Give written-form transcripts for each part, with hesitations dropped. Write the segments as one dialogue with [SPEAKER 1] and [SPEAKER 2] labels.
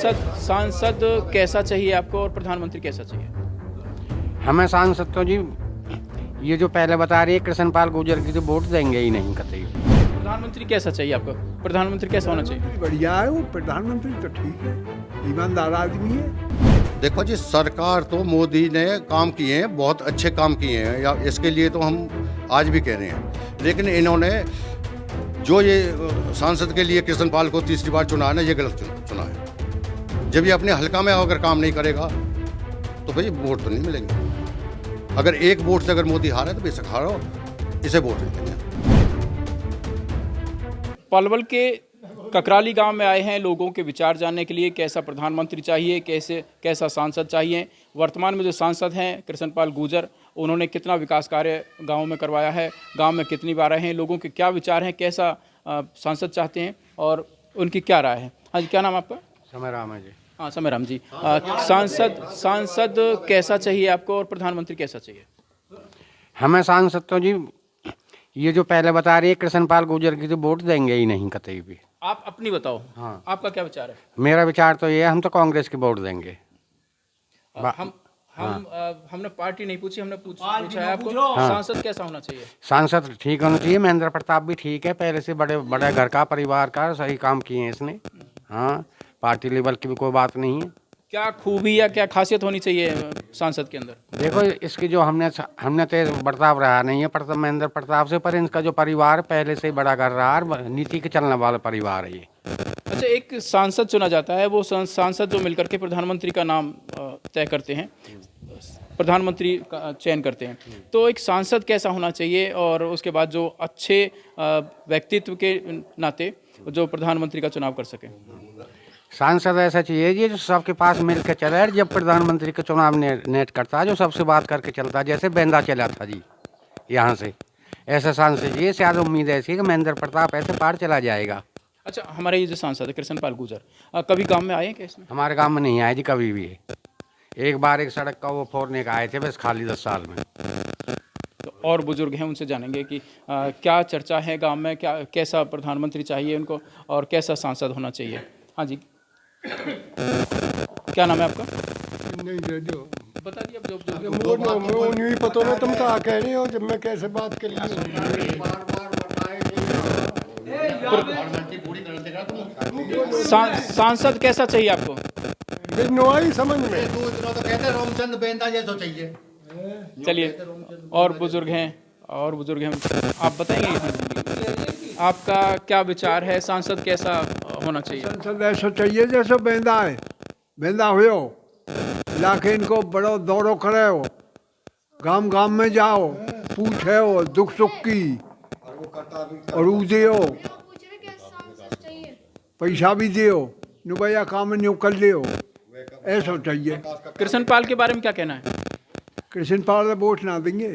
[SPEAKER 1] सांसद कैसा चाहिए आपको और प्रधानमंत्री कैसा चाहिए?
[SPEAKER 2] हमें सांसद तो जी ये जो पहले बता रही है कृष्णपाल गुर्जर की तो वोट देंगे ही नहीं कतई।
[SPEAKER 1] प्रधानमंत्री कैसा चाहिए आपको? प्रधानमंत्री कैसा होना चाहिए?
[SPEAKER 3] बढ़िया है वो प्रधानमंत्री तो ठीक है, ईमानदार आदमी है।
[SPEAKER 4] देखो जी, सरकार तो मोदी ने काम किए हैं, बहुत अच्छे काम किए हैं, या इसके लिए तो हम आज भी कह रहे हैं। लेकिन इन्होंने जो ये सांसद के लिए कृष्णपाल को तीसरी बार चुना है ना, ये गलत चुना है। जब ये अपने हल्का में अगर काम नहीं करेगा तो भाई वोट तो नहीं मिलेंगे। अगर एक वोट से अगर मोदी हारे तो बेशक हारो, इसे वोट नहीं देंगे।
[SPEAKER 1] पलवल के ककराली गांव में आए हैं लोगों के विचार जानने के लिए, कैसा प्रधानमंत्री चाहिए, कैसा सांसद चाहिए। वर्तमान में जो सांसद हैं कृष्णपाल गुर्जर, उन्होंने कितना विकास कार्य गांव में करवाया है, गांव में कितनी बार आए हैं, लोगों के क्या विचार हैं, कैसा सांसद चाहते हैं और उनकी क्या राय है। हाँ जी, क्या नाम आपका?
[SPEAKER 2] समय राम है जी।
[SPEAKER 1] हाँ, समय राम जी। सांसद कैसा चाहिए आपको और प्रधानमंत्री कैसा चाहिए?
[SPEAKER 2] हमें सांसद तो जी ये जो पहले बता रही है कृष्णपाल गुर्जर की तो वोट देंगे ही नहीं कतई भी।
[SPEAKER 1] आप अपनी बताओ।
[SPEAKER 2] हाँ।
[SPEAKER 1] आपका क्या विचार है?
[SPEAKER 2] मेरा विचार तो ये है, हम तो कांग्रेस की वोट देंगे।
[SPEAKER 1] हमने पार्टी नहीं पूछी, हमने पूछा है आपको सांसद कैसा होना चाहिए?
[SPEAKER 2] सांसद ठीक होना चाहिए। महेंद्र प्रताप भी ठीक है, पहले से बड़े बड़े घर का परिवार का सही काम किए हैं इसने। हाँ, पार्टी लेवल की भी कोई बात नहीं है।
[SPEAKER 1] क्या खूबी या क्या खासियत होनी चाहिए सांसद के अंदर?
[SPEAKER 2] देखो इसकी जो हमने तो बर्ताव रहा नहीं है प्रताप महेंद्र प्रताप से, पर इनका जो परिवार पहले से ही बड़ा कर रहा है, नीति के चलने वाला परिवार है ये।
[SPEAKER 1] अच्छा, एक सांसद चुना जाता है, वो सांसद जो मिलकर के प्रधानमंत्री का नाम तय करते हैं, प्रधानमंत्री का चयन करते हैं। तो एक सांसद कैसा होना चाहिए और उसके बाद जो अच्छे व्यक्तित्व के नाते जो प्रधानमंत्री का चुनाव कर सके?
[SPEAKER 2] सांसद ऐसा चाहिए जी जो सबके पास मिल के चले। जब प्रधानमंत्री का चुनाव नेट करता है, जो सबसे बात करके चलता है, जैसे बेंदा चला था जी यहाँ से, ऐसा सांसद चाहिए। शायद उम्मीद ऐसी है कि महेंद्र प्रताप ऐसे पार चला जाएगा।
[SPEAKER 1] अच्छा, हमारे ये जो सांसद है कृष्णपाल गुर्जर, कभी गांव में आए हैं क्या इसमें?
[SPEAKER 2] हमारे गांव में नहीं आए जी कभी भी। एक बार एक सड़क का वो फोड़ने का आए थे बस, खाली 10 साल में।
[SPEAKER 1] तो और बुजुर्ग हैं, उनसे जानेंगे कि क्या चर्चा है गांव में, क्या कैसा प्रधानमंत्री चाहिए उनको और कैसा सांसद होना चाहिए। हाँ जी, क्या नाम है आपका?
[SPEAKER 3] नहीं दे दो,
[SPEAKER 1] बता दिए अब जो
[SPEAKER 3] नहीं पता ना तुम क्या कह रहे हो, जब मैं कैसे बात कर रही
[SPEAKER 1] सांसद कैसा चाहिए आपको?
[SPEAKER 3] हूँ समझ में।
[SPEAKER 4] तो कहते रामचंद्र बेंदा जैसा चाहिए।
[SPEAKER 1] चलिए, और बुजुर्ग हैं, आप बताएंगे आपका क्या विचार है, सांसद कैसा होना चाहिए?
[SPEAKER 3] सांसद ऐसा चाहिए जैसा बेंदा है, बेंदा हो लाके इनको बड़ो दौड़ो करे हो, गांव गांव में जाओ, पूछे हो दुख सुख की और ऊ दियो, पैसा भी दियो, नुबैया काम न्यू कर लियो, ऐसा चाहिए।
[SPEAKER 1] कृष्णपाल के बारे में क्या कहना है?
[SPEAKER 3] कृष्णपाल वोट ना देंगे,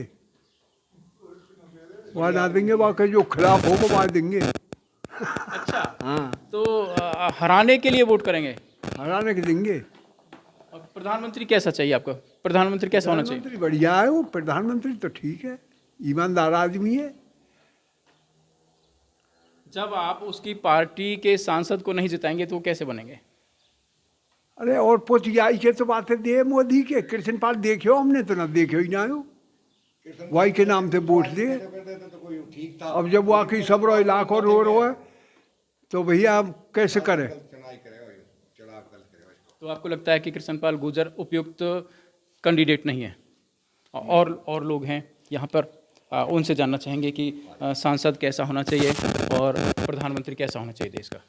[SPEAKER 3] वह ना देंगे, वाकई जो खिलाफ हो वो वहाँ देंगे।
[SPEAKER 1] अच्छा,
[SPEAKER 3] हाँ,
[SPEAKER 1] तो हराने के लिए वोट करेंगे,
[SPEAKER 3] हराने के देंगे।
[SPEAKER 1] और प्रधानमंत्री कैसा चाहिए आपको? प्रधानमंत्री कैसा होना चाहिए?
[SPEAKER 3] प्रधानमंत्री बढ़िया है वो, प्रधानमंत्री तो ठीक है, ईमानदार आदमी है।
[SPEAKER 1] जब आप उसकी पार्टी के सांसद को नहीं जिताएंगे तो वो कैसे बनेंगे?
[SPEAKER 3] अरे और पोतियाई के तो बातें दे मोदी के, कृष्णपाल देखियो, हमने तो ना देखियो ही ना हो, वाई के नाम से वोट दे। अब जब वाकई सब रो इलाकों रो है तो भैया आप कैसे करें?
[SPEAKER 1] तो आपको लगता है कि कृष्णपाल गुर्जर उपयुक्त कैंडिडेट नहीं है? और लोग हैं यहाँ पर, उनसे जानना चाहेंगे कि सांसद कैसा होना चाहिए और प्रधानमंत्री कैसा होना चाहिए देश का।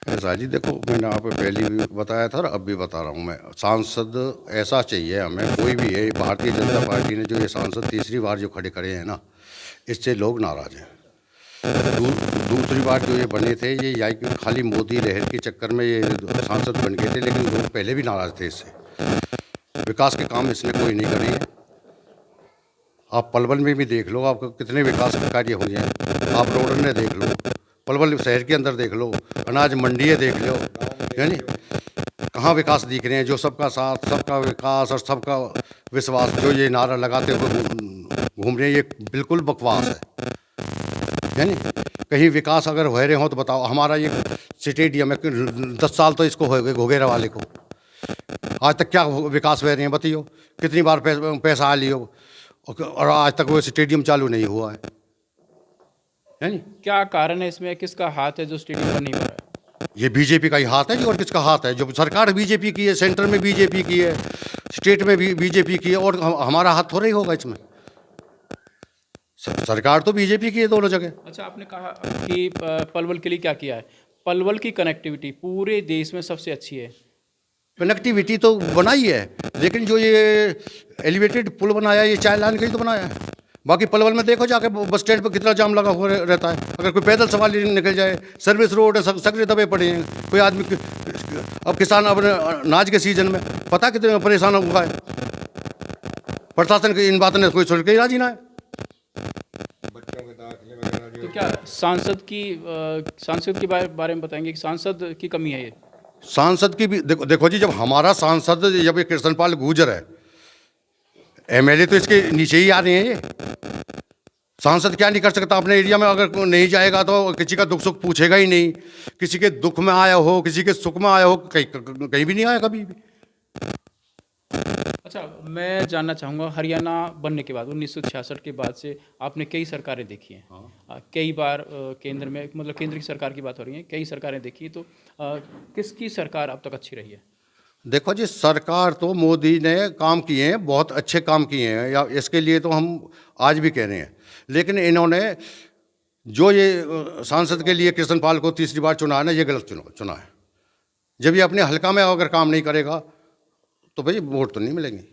[SPEAKER 4] ऐसा जी, देखो मैंने आपको पहले भी बताया था और अब भी बता रहा हूँ मैं, सांसद ऐसा चाहिए हमें, कोई भी है। भारतीय जनता पार्टी ने जो ये सांसद तीसरी बार जो खड़े करे हैं ना, इससे लोग नाराज़ हैं। दूसरी बार जो ये बने थे, ये या कि खाली मोदी लहर के चक्कर में ये सांसद बन गए थे, लेकिन लोग पहले भी नाराज़ थे इससे। विकास के काम इसने कोई नहीं करे हैं। आप पलवल में भी देख लो, आपको कितने विकास के कार्य हुए हैं। आप रोड में देख लो, पलवल शहर के अंदर देख लो, अनाज मंडी देख लो, यानी कहाँ विकास दिख रहे हैं। जो सबका साथ, सबका विकास और सबका विश्वास, जो ये नारा लगाते हुए घूम रहे हैं, ये बिल्कुल बकवास है। यानी कहीं विकास अगर हो रहे हो तो बताओ। हमारा ये स्टेडियम है, 10 साल तो इसको हो गए घोघेरा वाले को, आज तक क्या विकास हो रहे हैं बताइए। कितनी बार पैसा आ लियो और आज तक वो स्टेडियम चालू नहीं हुआ है नहीं।
[SPEAKER 1] क्या कारण है इसमें, किसका हाथ है जो स्टेडियम पर नहीं हो रहा है?
[SPEAKER 4] ये बीजेपी का ही हाथ है जी, और किसका हाथ है? जो सरकार बीजेपी की है, सेंटर में बीजेपी की है, स्टेट में भी बीजेपी की है, और हमारा हाथ थोड़ा ही होगा इसमें। सरकार तो बीजेपी की है दोनों जगह।
[SPEAKER 1] अच्छा, आपने कहा कि पलवल के लिए क्या किया है। पलवल की कनेक्टिविटी पूरे देश में सबसे अच्छी है।
[SPEAKER 4] कनेक्टिविटी तो बनाई है, लेकिन जो ये एलिवेटेड पुल बनाया है, ये चाय लाइन का ही तो बनाया है। बाकी पलवल में देखो जाके बस स्टैंड पर कितना जाम लगा हुआ रहता है। अगर कोई पैदल सवारी निकल जाए, सर्विस रोड है, सगरे दबे पड़े हैं। कोई आदमी अब किसान अपने अनाज के सीजन में पता कितने परेशान हुआ है। प्रशासन की इन बातों ने कोई सुन के ही राजी ना है।
[SPEAKER 1] तो क्या सांसद के बारे में बताएंगे कि सांसद की कमी है ये?
[SPEAKER 4] सांसद की भी देखो जी, जब हमारा सांसद जब ये कृष्णपाल गुर्जर है, एमएलए तो इसके नीचे ही आ रहे हैं। ये सांसद क्या नहीं कर सकता अपने एरिया में? अगर नहीं जाएगा तो किसी का दुख सुख पूछेगा ही नहीं। किसी के दुख में आया हो, किसी के सुख में आया हो, कहीं भी नहीं आया कभी भी।
[SPEAKER 1] अच्छा, मैं जानना चाहूँगा, हरियाणा बनने के बाद 1966 के बाद से आपने कई सरकारें देखी हैं। कई बार केंद्र में, मतलब केंद्र की सरकार की बात हो रही है, कई सरकारें देखी, तो किसकी सरकार अब तक अच्छी रही है?
[SPEAKER 4] देखो जी, सरकार तो मोदी ने काम किए हैं, बहुत अच्छे काम किए हैं, या इसके लिए तो हम आज भी कह रहे हैं। लेकिन इन्होंने जो ये सांसद के लिए कृष्णपाल को तीसरी बार चुना है ना, ये गलत चुना है। जब ये अपने हल्का में अगर काम नहीं करेगा तो भाई वोट तो नहीं मिलेंगे।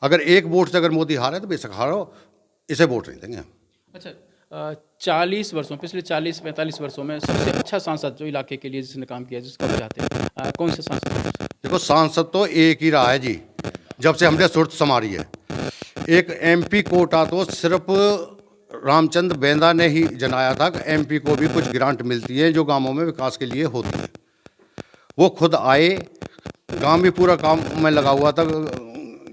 [SPEAKER 4] अगर एक वोट से अगर मोदी हारे तो बेशक हारो, इसे वोट नहीं देंगे हम।
[SPEAKER 1] अच्छा, 40 वर्षों, पिछले 40-45 वर्षों में सबसे अच्छा सांसद जो इलाके के लिए जिसने काम किया, जिसका आप चाहते हैं, कौन सा सांसद?
[SPEAKER 4] देखो, सांसद तो एक ही रहा है जी, जब से हमने सुर्त संभाली है। एक एमपी कोटा तो सिर्फ रामचंद्र बेंदा ने ही जनाया था कि एमपी को भी कुछ ग्रांट मिलती है जो गांवों में विकास के लिए होती है। वो खुद आए, गांव भी पूरा काम में लगा हुआ था,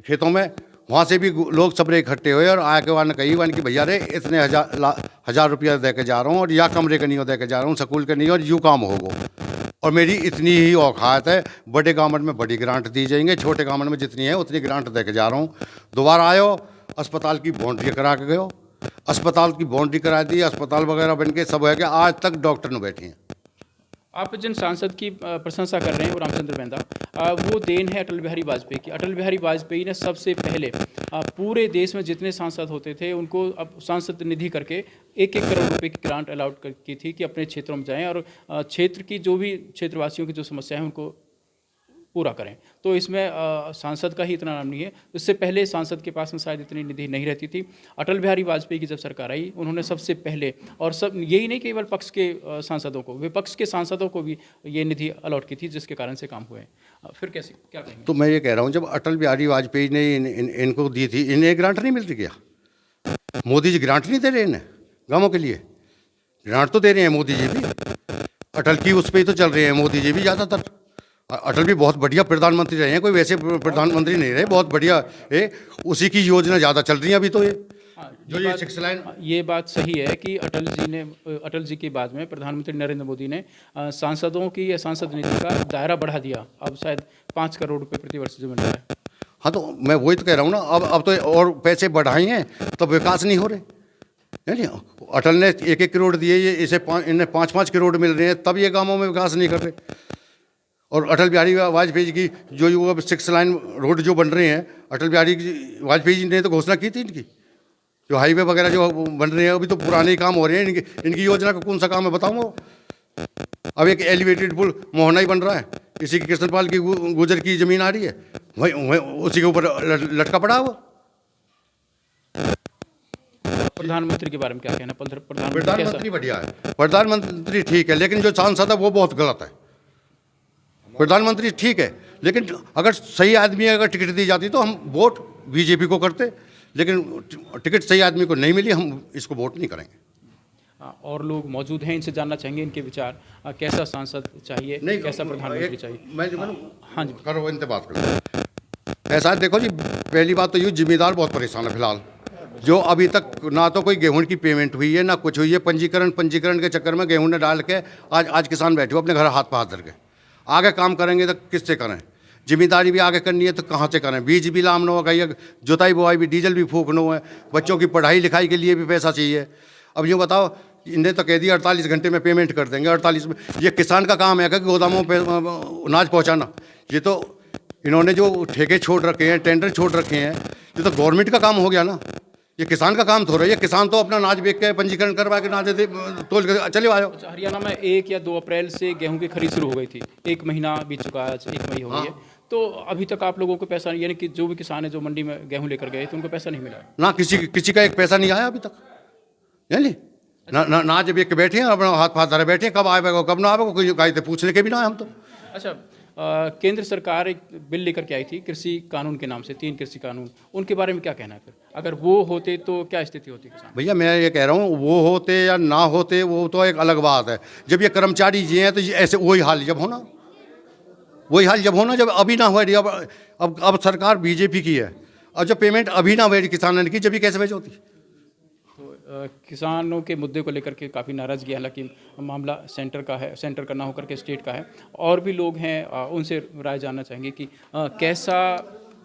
[SPEAKER 4] खेतों में, वहाँ से भी लोग सबरे इकट्ठे हुए और आके के वाने कही वन कि भैया रे इतने हजार रुपया दे के जा रहा हूँ, और या कमरे का नहीं दे के जा रहा हूँ, स्कूल के नहीं, और यूँ काम होगा। और मेरी इतनी ही औकात है, बड़े गवर्नमेंट में बड़ी ग्रांट दी जाएंगे, छोटे गवर्नमेंट में जितनी है उतनी ग्रांट दे के जा रहा हूँ। दोबारा आयो, अस्पताल की बाउंड्री करा के गयो, अस्पताल की बाउंड्री करा दी, अस्पताल वगैरह बन के सब हो गया, आज तक डॉक्टर न बैठे हैं।
[SPEAKER 1] आप जिन सांसद की प्रशंसा कर रहे हैं, वो रामचंद्र बेंदा, वो देन है अटल बिहारी वाजपेयी की। अटल बिहारी वाजपेयी ने सबसे पहले पूरे देश में जितने सांसद होते थे उनको अब सांसद निधि करके 1-1 करोड़ रुपए की ग्रांट अलाउट की थी कि अपने क्षेत्रों में जाएं और क्षेत्र की जो भी क्षेत्रवासियों की जो समस्या है उनको पूरा करें। तो इसमें सांसद का ही इतना नाम नहीं है। इससे पहले सांसद के पास में शायद इतनी निधि नहीं रहती थी। अटल बिहारी वाजपेयी की जब सरकार आई, उन्होंने सबसे पहले, और सब यही नहीं केवल पक्ष के सांसदों को, विपक्ष के सांसदों को भी ये निधि अलॉट की थी, जिसके कारण से काम हुए। फिर कैसे, क्या कहेंगे?
[SPEAKER 4] तो मैं ये कह रहा हूँ, जब अटल बिहारी वाजपेयी ने इनको दी थी, इन्हें ग्रांट नहीं मिलती क्या? मोदी जी ग्रांट नहीं दे रहे इन्हें गाँवों के लिए? ग्रांट तो दे रहे हैं मोदी जी भी, अटल की उस पर ही तो चल रहे हैं मोदी जी भी ज़्यादातर। अटल भी बहुत बढ़िया प्रधानमंत्री रहे हैं, कोई वैसे प्रधानमंत्री नहीं रहे, बहुत बढ़िया है। उसी की योजना ज़्यादा चल रही है अभी तो। ये जो ये 6 लाइन,
[SPEAKER 1] ये बात सही है कि अटल जी के बाद में प्रधानमंत्री नरेंद्र मोदी ने सांसदों की या सांसद निधि का दायरा बढ़ा दिया। अब शायद 5 करोड़ रुपए प्रति वर्ष जो मिल रहा है।
[SPEAKER 4] हाँ, तो मैं वही तो कह रहा हूँ ना, अब तो और पैसे बढ़ाए हैं तो विकास नहीं हो रहे। नहीं, अटल ने 1-1 करोड़ दिए, ये इसे इन्हें 5-5 करोड़ मिल रहे हैं, तब ये गाँवों में विकास नहीं कर रहे। और अटल बिहारी वाजपेयी की जो अब 6 लाइन रोड जो बन रहे हैं, अटल बिहारी वाजपेयी जी ने तो घोषणा की थी इनकी। जो हाईवे वगैरह जो बन रहे हैं अभी तो पुराने काम हो रहे हैं, इनकी योजना का कौन सा काम है बताऊँ? अब एक एलिवेटेड पुल मोहना ही बन रहा है, इसी की कृष्णपाल की गुर्जर की ज़मीन आ रही है, वही उसी के ऊपर लटका पड़ा हुआ।
[SPEAKER 1] प्रधानमंत्री के बारे में क्या कहना?
[SPEAKER 4] प्रधानमंत्री बढ़िया है, प्रधानमंत्री ठीक है, लेकिन जो सांसद है वो बहुत गलत है। प्रधानमंत्री ठीक है, लेकिन अगर सही आदमी अगर टिकट दी जाती तो हम वोट बीजेपी को करते, लेकिन टिकट सही आदमी को नहीं मिली, हम इसको वोट नहीं करेंगे।
[SPEAKER 1] और लोग मौजूद हैं, इनसे जानना चाहेंगे इनके विचार, कैसा सांसद चाहिए, कैसा प्रधानमंत्री चाहिए।
[SPEAKER 4] हाँ जी, करो इनसे बात करो। ऐसा देखो जी, पहली बात तो ये जिम्मेदार बहुत परेशान है फिलहाल, जो अभी तक ना तो कोई गेहूं की पेमेंट हुई है ना कुछ हुई है। पंजीकरण के चक्कर में गेहूं ने डाल के आज किसान बैठे हो अपने घर हाथ पे हाथ धर के। आगे काम करेंगे तो किससे करें? जिम्मेदारी भी आगे करनी है तो कहाँ से करें? बीज भी लामनो हो गई, जुताई बुआई भी, डीजल भी फूकनो है, बच्चों की पढ़ाई लिखाई के लिए भी पैसा चाहिए। अब यूँ बताओ, इन्हें तो कह दिया 48 घंटे में पेमेंट कर देंगे। 48 में ये किसान का काम है कि गोदामों पे अनाज पहुंचाना? ये तो इन्होंने जो ठेके छोड़ रखे हैं, टेंडर छोड़ रखे हैं, ये तो गवर्नमेंट का काम हो गया ना। ये किसान का काम थोड़ा है। ये किसान तो अपना अनाज बेच के पंजीकरण करवा के अनाज देते तोल के चले आओ।
[SPEAKER 1] अच्छा, हरियाणा में 1 या 2 अप्रैल से गेहूं की खरीद शुरू हो गई थी। 1 महीना बीत चुका है, आज 1 मई हो गई है। तो अभी तक आप लोगों को पैसा, यानी कि जो भी किसान है जो मंडी में गेहूं लेकर गए थे उनको पैसा नहीं मिला
[SPEAKER 4] ना किसी का एक पैसा नहीं आया अभी तक, यानी ना जब एक बैठे हैं अपना हाथ पाथ धरे बैठे हैं, कब आएगा कब ना आएगा कोई कहीं पूछने के भी ना है हम तो।
[SPEAKER 1] अच्छा, केंद्र सरकार एक बिल लेकर के आई थी कृषि कानून के नाम से, 3 कृषि कानून, उनके बारे में क्या कहना है? फिर अगर वो होते तो क्या स्थिति होती किसान?
[SPEAKER 4] भैया मैं ये कह रहा हूँ, वो होते या ना होते वो तो एक अलग बात है। जब ये कर्मचारी जी हैं तो ये ऐसे वही हाल जब होना, जब अभी ना हुआ। अब सरकार बीजेपी की है, और जब पेमेंट अभी ना हुई किसानों ने की, जब कैसे भेज होती?
[SPEAKER 1] किसानों के मुद्दे को लेकर के काफ़ी नाराज़गी, हालांकि मामला सेंटर का है, सेंटर का ना होकर के स्टेट का है। और भी लोग हैं, उनसे राय जानना चाहेंगे कि कैसा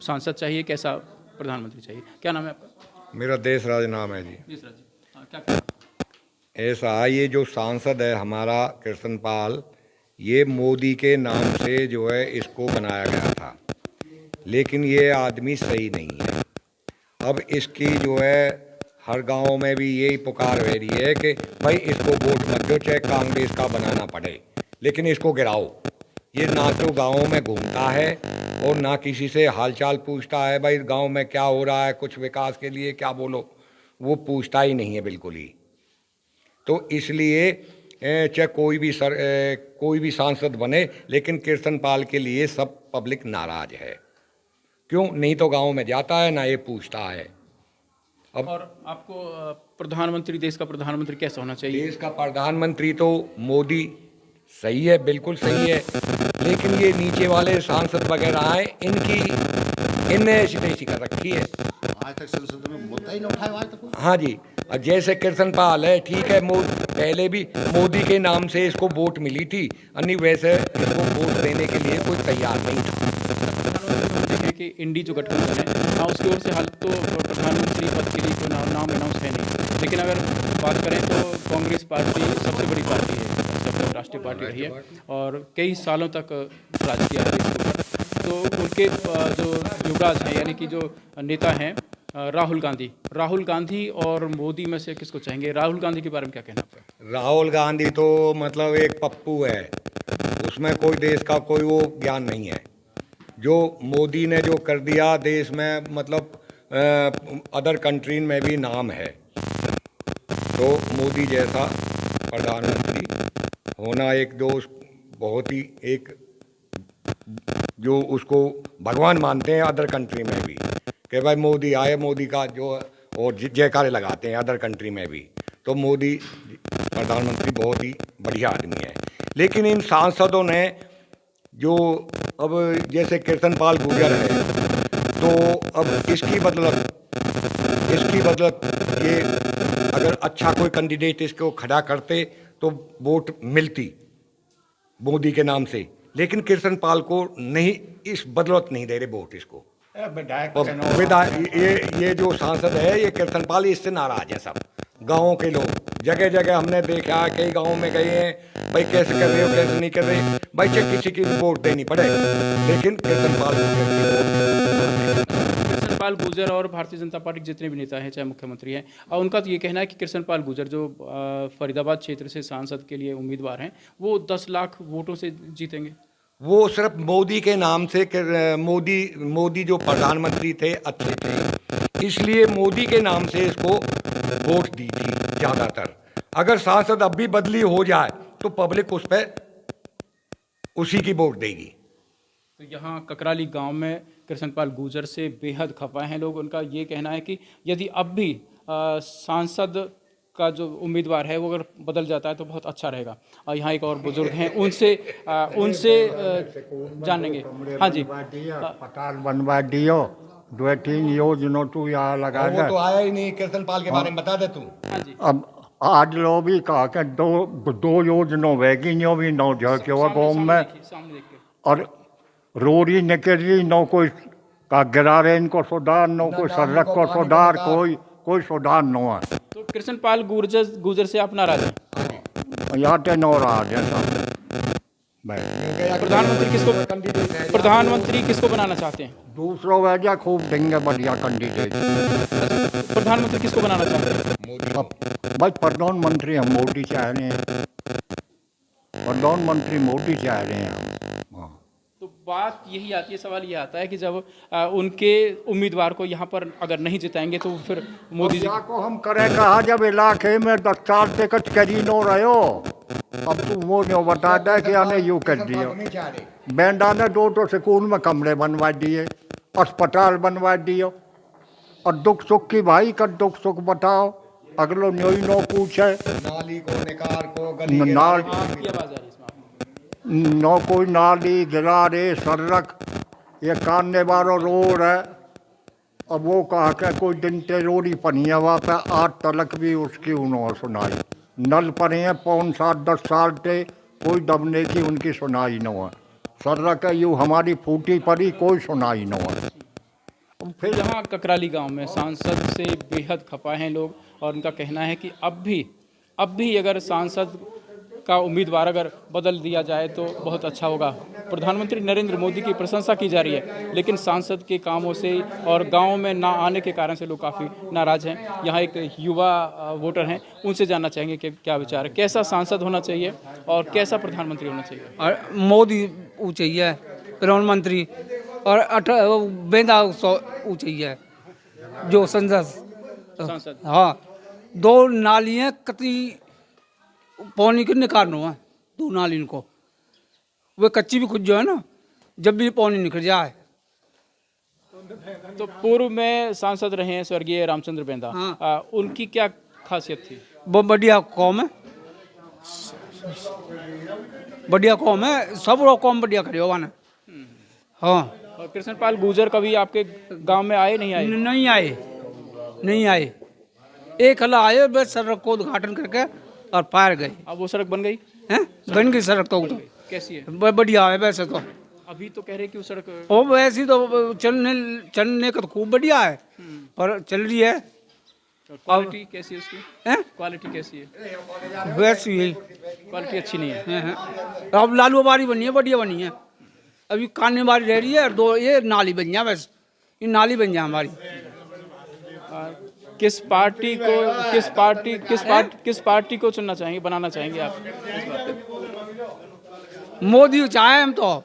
[SPEAKER 1] सांसद चाहिए, कैसा प्रधानमंत्री चाहिए। क्या नाम है आपका?
[SPEAKER 5] मेरा देश राज नाम है जी।
[SPEAKER 1] जी सर जी, क्या कहना है?
[SPEAKER 5] ऐसा है, ये जो सांसद है हमारा कृष्णपाल, ये मोदी के नाम से जो है इसको बनाया गया था, लेकिन ये आदमी सही नहीं है। अब इसकी जो है हर गांव में भी यही पुकार हो रही है कि भाई इसको वोट मत दो, चाहे कांग्रेस का बनाना पड़े, लेकिन इसको गिराओ। ये ना तो गाँव में घूमता है और ना किसी से हालचाल पूछता है, भाई गांव में क्या हो रहा है, कुछ विकास के लिए क्या बोलो, वो पूछता ही नहीं है बिल्कुल ही। तो इसलिए चाहे कोई भी सांसद बने, लेकिन कृष्णपाल के लिए सब पब्लिक नाराज है। क्यों? नहीं तो गांव में जाता है, ना ये पूछता है। अब
[SPEAKER 1] और आपको प्रधानमंत्री, देश का प्रधानमंत्री कैसा होना चाहिए?
[SPEAKER 5] देश का प्रधानमंत्री तो मोदी सही है, बिल्कुल सही है, लेकिन ये नीचे वाले सांसद वगैरह हैं, इनने ऐसी तैसी कर रखी है।
[SPEAKER 4] आज तक संसद में मुद्दा ही नहीं उठाया आज तक।
[SPEAKER 5] हाँ जी, अब जैसे कृष्णपाल है, ठीक है, पहले भी मोदी के नाम से इसको वोट मिली थी, अन्य वैसे इसको वोट देने के लिए कोई तैयार नहीं था।
[SPEAKER 1] देखें कि इंडी जो गठबंधन है, हाँ, उसकी ओर से हाल तो प्रधानमंत्री पद के लिए कोई नाम अनाउंस है नहीं, लेकिन अगर बात करें तो कांग्रेस पार्टी सबसे बड़ी पार्टी है, सबसे राष्ट्रीय पार्टी रही है और कई सालों तक राज किया है इसके ऊपर। तो उनके जो युवराज हैं, यानी कि जो नेता हैं राहुल गांधी और मोदी में से किसको चाहेंगे? राहुल गांधी के बारे में क्या कहना आपका?
[SPEAKER 5] राहुल गांधी तो मतलब एक पप्पू है, उसमें कोई देश का कोई वो ज्ञान नहीं है। जो मोदी ने जो कर दिया देश में, मतलब अदर कंट्री में भी नाम है। तो मोदी जैसा प्रधानमंत्री होना एक दोस्त बहुत ही एक जो उसको भगवान मानते हैं अदर कंट्री में भी, कि भाई मोदी आए, मोदी का जो और जयकारे लगाते हैं अदर कंट्री में भी। तो मोदी प्रधानमंत्री बहुत ही बढ़िया आदमी है। लेकिन इन सांसदों ने जो अब जैसे कृष्णपाल गुर्जर है, तो अब इसकी बदौलत ये अगर अच्छा कोई कैंडिडेट इसको खड़ा करते तो वोट मिलती मोदी के नाम से, लेकिन कृष्णपाल को नहीं, इस बदौलत नहीं दे रहे वोट इसको। विधायक ये जो सांसद है ये कृष्णपाल, इससे नाराज है सब गाँव के लोग। जगह जगह हमने देखा, कई गाँव में गए हैं, भाई कैसे कर रहे हो, कैसे नहीं कर रहे, भाई चाहे किसी की वोट देनी पड़े, लेकिन कृष्णपाल
[SPEAKER 1] गुर्जर और भारतीय जनता पार्टी के जितने भी नेता हैं, चाहे मुख्यमंत्री हैं, और उनका तो ये कहना है कि कृष्णपाल गुर्जर जो फरीदाबाद क्षेत्र से सांसद के लिए उम्मीदवार हैं, वो 10 लाख वोटों से जीतेंगे। वो
[SPEAKER 5] सिर्फ मोदी के नाम से, मोदी जो प्रधानमंत्री थे अच्छे थे, इसलिए मोदी के नाम से इसको वोट दी थी ज़्यादातर। अगर सांसद अब भी बदली हो जाए तो पब्लिक उस पर उसी की वोट देगी।
[SPEAKER 1] तो यहाँ ककराली गांव में कृष्णपाल गुर्जर से बेहद खफा हैं लोग। उनका ये कहना है कि यदि अब भी सांसद का जो उम्मीदवार है वो अगर बदल जाता है तो बहुत अच्छा रहेगा। यहाँ एक और बुजुर्ग हैं, उनसे जानेंगे। हाँ जी,
[SPEAKER 6] पताल बनवा दियो दो तीन योजना तू यहाँ लगा
[SPEAKER 5] और वो
[SPEAKER 6] दे।
[SPEAKER 5] तो आया ही नहीं। कृष्ण पाल के बारे में बता दे तू।
[SPEAKER 1] हाँ जी,
[SPEAKER 6] अब आज लो भी कहा कि दो योजना वेगी नो भी नो जो के वो गाँव में
[SPEAKER 1] सामने देखिए।
[SPEAKER 6] और रोड़ी निकली नो कोई का गिरारे इनको सुधार नो कोई सड़क को सुधार कोई सुधार नो है।
[SPEAKER 1] तो कृष्णपाल गुर्जर से आप नाराज हैं?
[SPEAKER 6] यहाँ पे नो रहा है सब।
[SPEAKER 1] प्रधानमंत्री किसको बनाना चाहते हैं?
[SPEAKER 6] दूसरों वजह खूब देंगे बढ़िया कैंडिडेट।
[SPEAKER 1] प्रधानमंत्री किसको बनाना चाहते हैं?
[SPEAKER 6] भाई प्रधानमंत्री हम मोदी चाह रहे हैं। प्रधानमंत्री मोदी चाह रहे हैं हम। हाँ।
[SPEAKER 1] तो बात यही आती है, सवाल ये आता है कि जब उनके उम्मीदवार को यहाँ पर अगर नहीं जिताएंगे तो फिर मोदी जी
[SPEAKER 6] को हम करे कहा जब इलाके में 10 साल से कुछ करी नो रहे हो, अब तू वो नहीं बता दे कि हमें यूँ कर दियो। बैंडा ने 2 स्कूल में कमरे बनवा दिए, अस्पताल बनवा दियो, और दुख सुख की भाई का दुख सुख बताओ। अगलो नो पूछे
[SPEAKER 5] नाली को निकार को गली के
[SPEAKER 6] नाल
[SPEAKER 1] आपकी आवाज़ आ रही है इसमें।
[SPEAKER 6] नो कोई नाली गिरारे सड़क ये कानने वाला रोड है। अब वो कहा के कोई दिन ते रोड़ी पनी है वहाँ पे 8 तलक भी उसकी उन्होंने सुनाई। नल पड़े हैं 5-7-10 साल से कोई दबने की उनकी सुनाई न है। सड़क है यूँ हमारी फूटी पड़ी कोई सुनाई न है।
[SPEAKER 1] फिर यहाँ ककराली गांव में सांसद से बेहद खपा हैं लोग और उनका कहना है कि अब भी अगर सांसद का उम्मीदवार अगर बदल दिया जाए तो बहुत अच्छा होगा। प्रधानमंत्री नरेंद्र मोदी की प्रशंसा की जा रही है, लेकिन सांसद के कामों से और गांव में ना आने के कारण से लोग काफ़ी नाराज़ हैं। यहाँ एक युवा वोटर हैं, उनसे जानना चाहेंगे कि क्या विचार है, कैसा सांसद होना चाहिए और कैसा प्रधानमंत्री होना चाहिए।
[SPEAKER 7] और मोदी वो चाहिए प्रधानमंत्री, और बेंदा वो चाहिए जो
[SPEAKER 1] सांसद।
[SPEAKER 7] हाँ, 2 नालियाँ कति पानी के निकालना है, 2 नाली इनको वे कच्ची भी खुद जो है ना, जब भी पानी निकल जाए।
[SPEAKER 1] तो पूर्व में सांसद रहे हैं स्वर्गीय रामचंद्र बेंदा।
[SPEAKER 7] हाँ।
[SPEAKER 1] उनकी क्या खासियत थी?
[SPEAKER 7] बहुत बढ़िया कौम है, बढ़िया कौम है, सब लोग कौम बढ़िया करे होगा ना। हाँ।
[SPEAKER 1] और कृष्णपाल गुर्जर कभी आपके गांव में आए नहीं आए?
[SPEAKER 7] नहीं आए। एक हला आए बस सड़क को उद्घाटन करके और पार गए।
[SPEAKER 1] अब वो सड़क बन गई
[SPEAKER 7] हैं? बन गई सड़क तो
[SPEAKER 1] कैसी है?
[SPEAKER 7] बढ़िया है वैसे तो।
[SPEAKER 1] अभी तो कह रहे कि वो सड़क
[SPEAKER 7] ओ वैसी तो चलने का तो खूब बढ़िया है, पर चल रही है।
[SPEAKER 1] क्वालिटी कैसी है उसकी?
[SPEAKER 7] हैं?
[SPEAKER 1] क्वालिटी कैसी है?
[SPEAKER 7] वैसी यही
[SPEAKER 1] क्वालिटी अच्छी नहीं है।
[SPEAKER 7] हैं। अब लालू बारी बनी है, बढ़िया बनी है। अभी कानने बारी रह रही है और 2 ये नाली बन जाए, बस ये नाली बन जाए हमारी।
[SPEAKER 1] किस पार्टी को चुनना चाहेंगे, बनाना चाहेंगे आप?
[SPEAKER 7] मोदी चाहे हम तो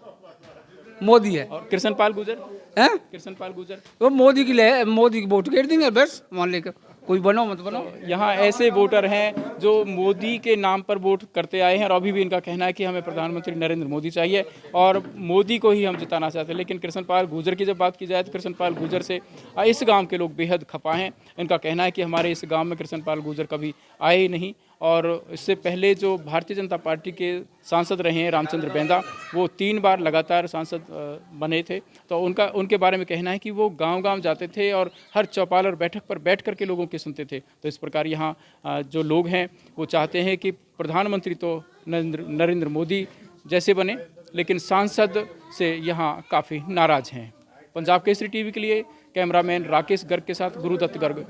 [SPEAKER 7] मोदी है।
[SPEAKER 1] और कृष्णपाल गुर्जर?
[SPEAKER 7] हैं?
[SPEAKER 1] कृष्णपाल गुर्जर
[SPEAKER 7] वो मोदी की वोट गिर देंगे बस, मान लेकर कोई बनो मत बनो।
[SPEAKER 1] यहाँ ऐसे वोटर हैं जो मोदी के नाम पर वोट करते आए हैं और अभी भी इनका कहना है कि हमें प्रधानमंत्री नरेंद्र मोदी चाहिए और मोदी को ही हम जिताना चाहते हैं। लेकिन कृष्णपाल गुर्जर की जब बात की जाए तो कृष्णपाल गुर्जर से इस गांव के लोग बेहद खपा हैं। इनका कहना है कि हमारे इस गांव में कृष्णपाल गुर्जर कभी आए ही नहीं, और इससे पहले जो भारतीय जनता पार्टी के सांसद रहे हैं रामचंद्र बेंदा, वो 3 बार लगातार सांसद बने थे। तो उनके बारे में कहना है कि वो गांव-गांव जाते थे और हर चौपाल और बैठक पर बैठ करके लोगों की सुनते थे। तो इस प्रकार यहाँ जो लोग हैं वो चाहते हैं कि प्रधानमंत्री तो नरेंद्र मोदी जैसे बने, लेकिन सांसद से यहाँ काफ़ी नाराज हैं। पंजाब केसरी टीवी के लिए कैमरामैन राकेश गर्ग के साथ गुरुदत्त गर्ग,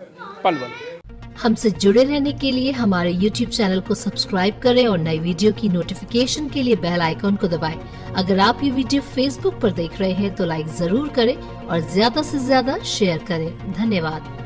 [SPEAKER 1] पलवल।
[SPEAKER 8] हमसे जुड़े रहने के लिए हमारे YouTube चैनल को सब्सक्राइब करें और नई वीडियो की नोटिफिकेशन के लिए बेल आइकॉन को दबाएं। अगर आप ये वीडियो Facebook पर देख रहे हैं तो लाइक जरूर करें और ज्यादा से ज्यादा शेयर करें। धन्यवाद।